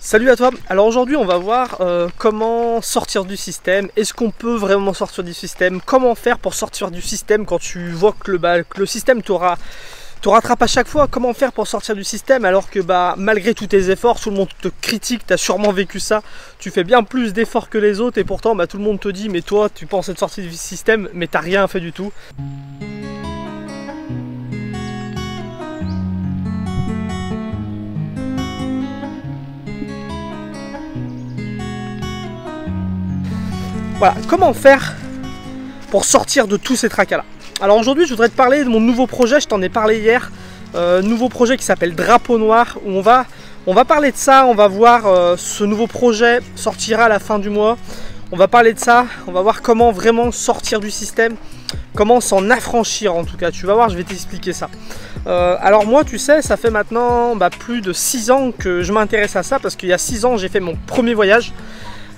Salut à toi. Alors aujourd'hui on va voir comment sortir du système. Est-ce qu'on peut vraiment sortir du système? Comment faire pour sortir du système quand tu vois que le système te rattrape à chaque fois? Comment faire pour sortir du système alors que malgré tous tes efforts, tout le monde te critique, tu as sûrement vécu ça, tu fais bien plus d'efforts que les autres et pourtant tout le monde te dit mais toi tu penses être sorti du système mais t'as rien fait du tout. Voilà, comment faire pour sortir de tous ces tracas là? Alors aujourd'hui je voudrais te parler de mon nouveau projet, je t'en ai parlé hier, nouveau projet qui s'appelle Drapeau Noir, où on va parler de ça, on va voir ce nouveau projet sortira à la fin du mois, on va parler de ça, on va voir comment vraiment sortir du système, comment s'en affranchir en tout cas, tu vas voir, je vais t'expliquer ça. Alors moi tu sais, ça fait maintenant plus de 6 ans que je m'intéresse à ça, parce qu'il y a 6 ans j'ai fait mon premier voyage.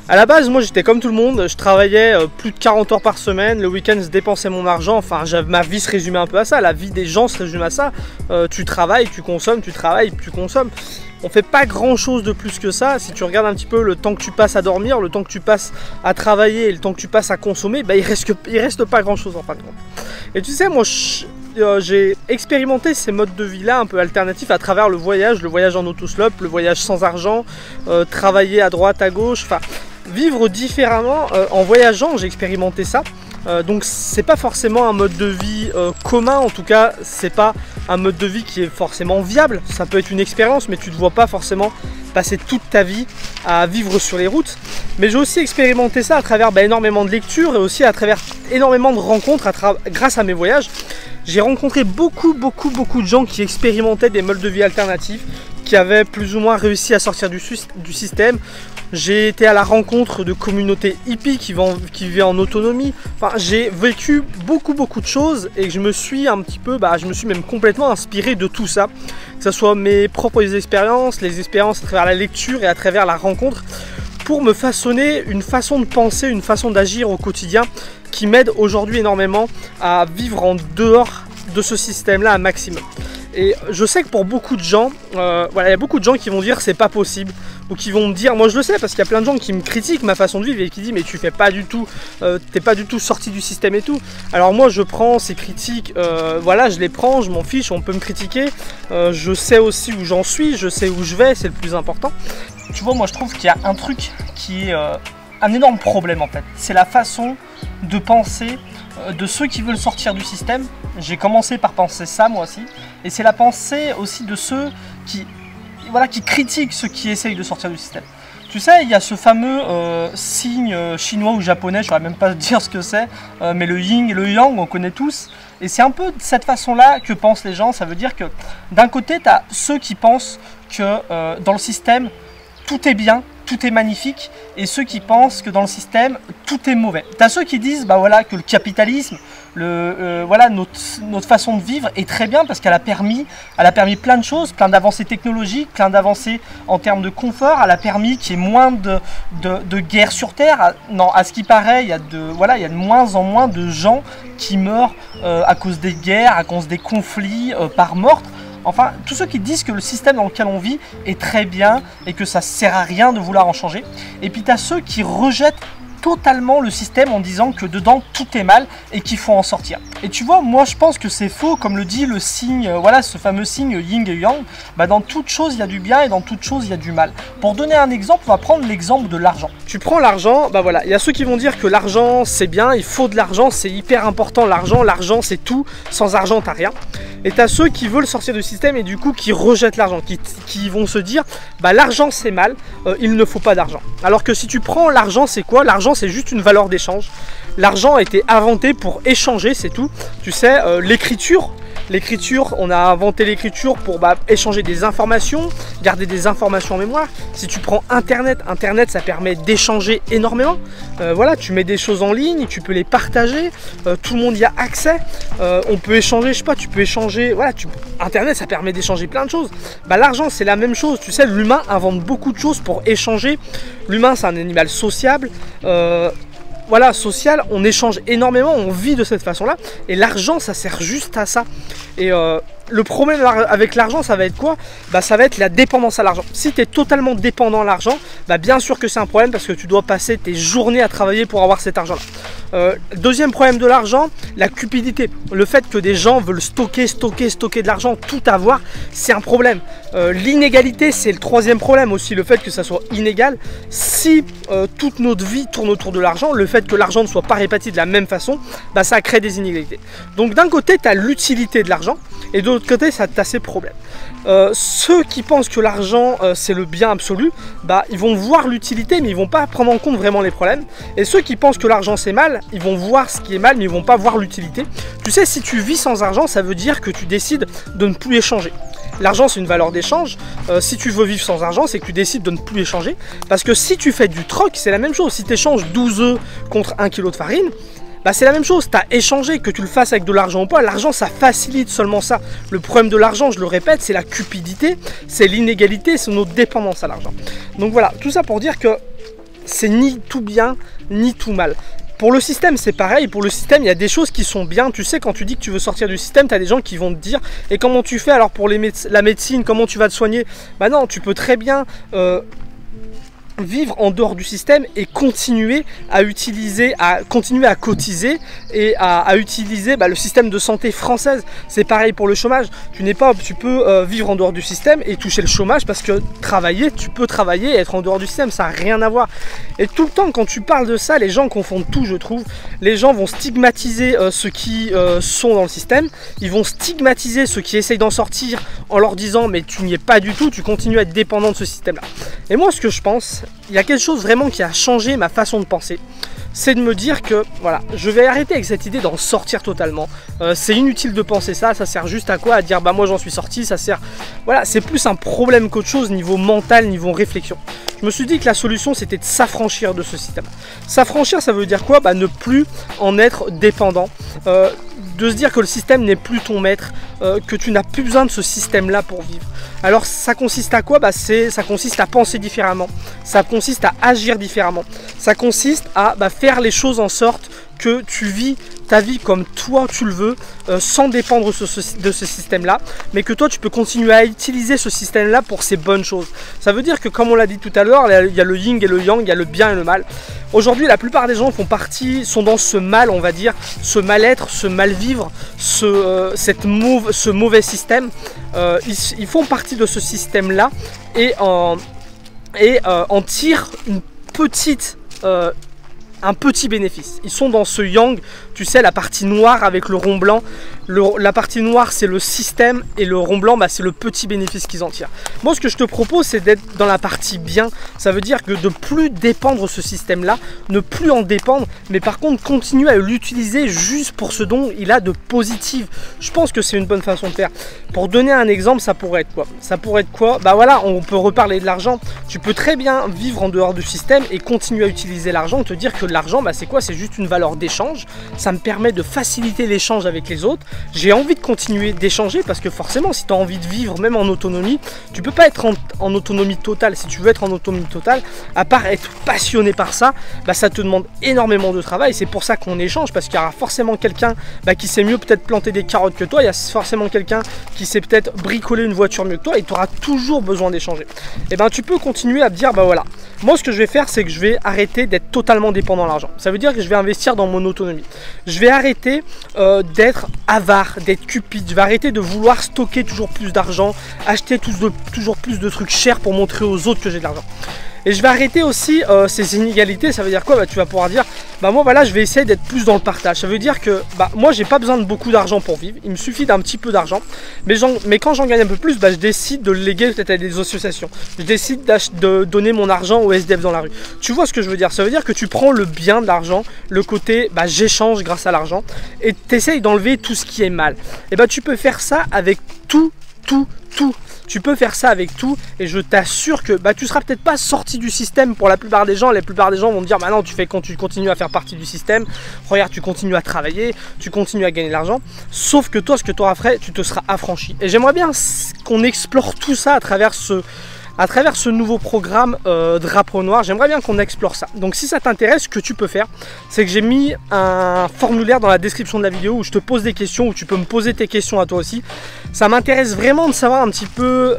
À la base, moi j'étais comme tout le monde, je travaillais plus de 40 heures par semaine, le week-end je dépensais mon argent, enfin ma vie se résumait un peu à ça, la vie des gens se résume à ça. Tu travailles, tu consommes, tu travailles, tu consommes. On fait pas grand chose de plus que ça. Si tu regardes un petit peu le temps que tu passes à dormir, le temps que tu passes à travailler et le temps que tu passes à consommer, il reste pas grand chose en fin de compte. Et tu sais, moi j'ai expérimenté ces modes de vie là un peu alternatifs à travers le voyage en autostop, le voyage sans argent, travailler à droite, à gauche, enfin vivre différemment en voyageant, j'ai expérimenté ça. Donc c'est pas forcément un mode de vie commun, en tout cas c'est pas un mode de vie qui est forcément viable. Ça peut être une expérience mais tu ne vois pas forcément passer toute ta vie à vivre sur les routes. Mais j'ai aussi expérimenté ça à travers énormément de lectures et aussi à travers énormément de rencontres grâce à mes voyages. J'ai rencontré beaucoup de gens qui expérimentaient des modes de vie alternatifs, qui avaient plus ou moins réussi à sortir du système. J'ai été à la rencontre de communautés hippies qui vivaient en autonomie. Enfin, j'ai vécu beaucoup de choses et je me suis un petit peu, je me suis même complètement inspiré de tout ça. Que ce soit mes propres expériences, les expériences à travers la lecture et à travers la rencontre, pour me façonner une façon de penser, une façon d'agir au quotidien qui m'aide aujourd'hui énormément à vivre en dehors de ce système-là un maximum. Et je sais que pour beaucoup de gens, il y a beaucoup de gens qui vont dire c'est pas possible, ou qui vont me dire, moi je le sais parce qu'il y a plein de gens qui me critiquent ma façon de vivre et qui disent mais tu fais pas du tout, t'es pas du tout sorti du système et tout. Alors moi je prends ces critiques, je les prends, je m'en fiche, on peut me critiquer, je sais aussi où j'en suis, je sais où je vais, c'est le plus important. Tu vois, moi je trouve qu'il y a un truc qui est un énorme problème en fait, c'est la façon de penser de ceux qui veulent sortir du système. J'ai commencé par penser ça moi aussi, et c'est la pensée aussi de ceux qui critiquent ceux qui essayent de sortir du système. Tu sais, il y a ce fameux signe chinois ou japonais, je ne saurais même pas dire ce que c'est, mais le yin et le yang, on connaît tous. Et c'est un peu de cette façon-là que pensent les gens. Ça veut dire que d'un côté, tu as ceux qui pensent que dans le système, tout est bien, tout est magnifique, et ceux qui pensent que dans le système, tout est mauvais. Tu as ceux qui disent que le capitalisme, notre façon de vivre est très bien parce qu'elle a permis plein de choses, plein d'avancées technologiques, plein d'avancées en termes de confort, elle a permis qu'il y ait moins de guerres sur Terre. Non, à ce qui paraît, il y a de moins en moins de gens qui meurent à cause des guerres, à cause des conflits, par meurtre. Enfin, tous ceux qui disent que le système dans lequel on vit est très bien et que ça ne sert à rien de vouloir en changer. Et puis tu as ceux qui rejettent totalement le système en disant que dedans tout est mal et qu'il faut en sortir. Et tu vois, moi je pense que c'est faux, comme le dit le signe, ce fameux signe yin et yang. Dans toute chose il y a du bien et dans toute chose il y a du mal. Pour donner un exemple, on va prendre l'exemple de l'argent. Tu prends l'argent, il y a ceux qui vont dire que l'argent c'est bien, il faut de l'argent, c'est hyper important l'argent c'est tout, sans argent t'as rien. Et tu as ceux qui veulent sortir du système et du coup qui rejettent l'argent, qui vont se dire l'argent c'est mal, il ne faut pas d'argent. Alors que si tu prends l'argent, c'est quoi? L'argent c'est juste une valeur d'échange. L'argent a été inventé pour échanger, c'est tout. Tu sais, l'écriture, on a inventé l'écriture pour échanger des informations, garder des informations en mémoire. Si tu prends Internet ça permet d'échanger énormément. Tu mets des choses en ligne, tu peux les partager, tout le monde y a accès. On peut échanger, tu peux échanger. Internet ça permet d'échanger plein de choses. L'argent c'est la même chose. Tu sais, l'humain invente beaucoup de choses pour échanger. L'humain c'est un animal sociable. On échange énormément, on vit de cette façon-là, et l'argent, ça sert juste à ça. Et le problème avec l'argent, ça va être quoi? Bah, ça va être la dépendance à l'argent. Si tu es totalement dépendant à l'argent, bah, bien sûr que c'est un problème parce que tu dois passer tes journées à travailler pour avoir cet argent-là. Deuxième problème de l'argent, la cupidité. Le fait que des gens veulent stocker de l'argent, tout avoir, c'est un problème. L'inégalité, c'est le troisième problème aussi, le fait que ça soit inégal. Si toute notre vie tourne autour de l'argent, le fait que l'argent ne soit pas réparti de la même façon, bah, ça crée des inégalités. Donc d'un côté, tu as l'utilité de l'argent, et de l'autre côté, ça a ses problèmes. Ceux qui pensent que l'argent c'est le bien absolu, bah, ils vont voir l'utilité mais ils vont pas prendre en compte vraiment les problèmes. Et ceux qui pensent que l'argent c'est mal, ils vont voir ce qui est mal mais ils vont pas voir l'utilité. Tu sais, si tu vis sans argent, ça veut dire que tu décides de ne plus échanger. L'argent c'est une valeur d'échange. Si tu veux vivre sans argent, c'est que tu décides de ne plus échanger. Parce que si tu fais du troc, c'est la même chose. Si tu échanges 12 œufs contre 1 kg de farine, bah c'est la même chose, tu as échangé, que tu le fasses avec de l'argent ou pas, l'argent ça facilite seulement ça. Le problème de l'argent, je le répète, c'est la cupidité, c'est l'inégalité, c'est notre dépendance à l'argent. Donc voilà, tout ça pour dire que c'est ni tout bien, ni tout mal. Pour le système, c'est pareil. Pour le système, il y a des choses qui sont bien. Tu sais, quand tu dis que tu veux sortir du système, tu as des gens qui vont te dire « Et comment tu fais alors pour la médecine, comment tu vas te soigner ?» Bah non, tu peux très bien... vivre en dehors du système et continuer à utiliser, continuer à cotiser et à utiliser le système de santé française. C'est pareil pour le chômage. Tu peux vivre en dehors du système et toucher le chômage parce que tu peux travailler et être en dehors du système, ça n'a rien à voir. Et tout le temps quand tu parles de ça, les gens confondent tout, je trouve. Les gens vont stigmatiser ceux qui sont dans le système, ils vont stigmatiser ceux qui essayent d'en sortir en leur disant mais tu n'y es pas du tout, tu continues à être dépendant de ce système-là. Et moi ce que je pense, il y a quelque chose vraiment qui a changé ma façon de penser. C'est de me dire que voilà, je vais arrêter avec cette idée d'en sortir totalement. C'est inutile de penser ça sert juste à quoi? À dire bah moi j'en suis sorti, ça sert... Voilà, c'est plus un problème qu'autre chose niveau mental, niveau réflexion. Je me suis dit que la solution c'était de s'affranchir de ce système. S'affranchir ça veut dire quoi? Bah ne plus en être dépendant. De se dire que le système n'est plus ton maître, que tu n'as plus besoin de ce système-là pour vivre. Alors ça consiste à quoi? Bah, ça consiste à penser différemment, ça consiste à agir différemment, ça consiste à faire les choses en sorte que tu vis ta vie comme toi tu le veux, sans dépendre de ce système-là, mais que toi tu peux continuer à utiliser ce système-là pour ces bonnes choses. Ça veut dire que comme on l'a dit tout à l'heure, il y a le yin et le yang, il y a le bien et le mal. Aujourd'hui, la plupart des gens sont dans ce mal, on va dire, ce mal-être, ce mal-vivre, ce mauvais système. Ils font partie de ce système-là et en tirent un petit bénéfice. Ils sont dans ce yang, tu sais, la partie noire avec le rond blanc. La partie noire c'est le système et le rond blanc c'est le petit bénéfice qu'ils en tirent. Moi ce que je te propose c'est d'être dans la partie bien. Ça veut dire que de plus dépendre de ce système là, ne plus en dépendre, mais par contre continuer à l'utiliser juste pour ce dont il a de positif. Je pense que c'est une bonne façon de faire. Pour donner un exemple, ça pourrait être quoi? Ça pourrait être quoi? Bah voilà, on peut reparler de l'argent. Tu peux très bien vivre en dehors du système et continuer à utiliser l'argent, te dire que l'argent c'est quoi? C'est juste une valeur d'échange. Ça me permet de faciliter l'échange avec les autres. J'ai envie de continuer d'échanger parce que forcément si tu as envie de vivre même en autonomie, tu peux pas être en autonomie totale. Si tu veux être en autonomie totale, à part être passionné par ça, ça te demande énormément de travail. C'est pour ça qu'on échange, parce qu'il y aura forcément quelqu'un qui sait mieux peut-être planter des carottes que toi, il y a forcément quelqu'un qui sait peut-être bricoler une voiture mieux que toi et tu auras toujours besoin d'échanger. Et tu peux continuer à te dire voilà, moi ce que je vais faire c'est que je vais arrêter d'être totalement dépendant de l'argent. Ça veut dire que je vais investir dans mon autonomie. Je vais arrêter d'être avare, d'être cupide. Je vais arrêter de vouloir stocker toujours plus d'argent, acheter toujours plus de trucs chers pour montrer aux autres que j'ai de l'argent. Et je vais arrêter aussi ces inégalités. Ça veut dire quoi? Tu vas pouvoir dire moi voilà, je vais essayer d'être plus dans le partage. Ça veut dire que moi j'ai pas besoin de beaucoup d'argent pour vivre, il me suffit d'un petit peu d'argent, mais quand j'en gagne un peu plus, je décide de le léguer peut-être à des associations, je décide de donner mon argent aux SDF dans la rue. Tu vois ce que je veux dire? Ça veut dire que tu prends le bien de l'argent, le côté j'échange grâce à l'argent, et tu essayes d'enlever tout ce qui est mal. Et tu peux faire ça avec tout. Tu peux faire ça avec tout et je t'assure que tu seras peut-être pas sorti du système pour la plupart des gens. La plupart des gens vont te dire non, tu continues à faire partie du système, regarde, tu continues à travailler, tu continues à gagner de l'argent. Sauf que toi, ce que tu auras fait, tu te seras affranchi. Et j'aimerais bien qu'on explore tout ça à travers à travers ce nouveau programme Drapeau Noir, j'aimerais bien qu'on explore ça. Donc si ça t'intéresse, ce que tu peux faire, c'est que j'ai mis un formulaire dans la description de la vidéo où je te pose des questions, où tu peux me poser tes questions à toi aussi. Ça m'intéresse vraiment de savoir un petit peu,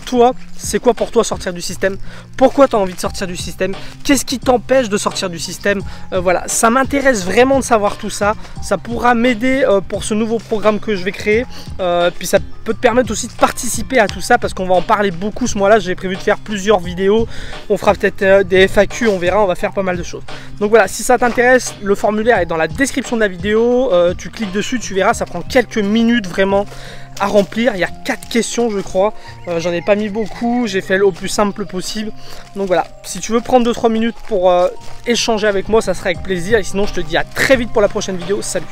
toi, c'est quoi pour toi sortir du système? Pourquoi tu as envie de sortir du système? Qu'est-ce qui t'empêche de sortir du système? Voilà, ça m'intéresse vraiment de savoir tout ça. Ça pourra m'aider pour ce nouveau programme que je vais créer. Puis ça peut te permettre aussi de participer à tout ça parce qu'on va en parler beaucoup ce mois-là. J'ai prévu de faire plusieurs vidéos. On fera peut-être des FAQ, on verra, on va faire pas mal de choses. Donc voilà, si ça t'intéresse, le formulaire est dans la description de la vidéo. Tu cliques dessus, tu verras, ça prend quelques minutes vraiment à remplir. Il y a 4 questions je crois, j'en ai pas mis beaucoup, j'ai fait au plus simple possible. Donc voilà, si tu veux prendre 2-3 minutes pour échanger avec moi, ça sera avec plaisir, et sinon je te dis à très vite pour la prochaine vidéo. Salut.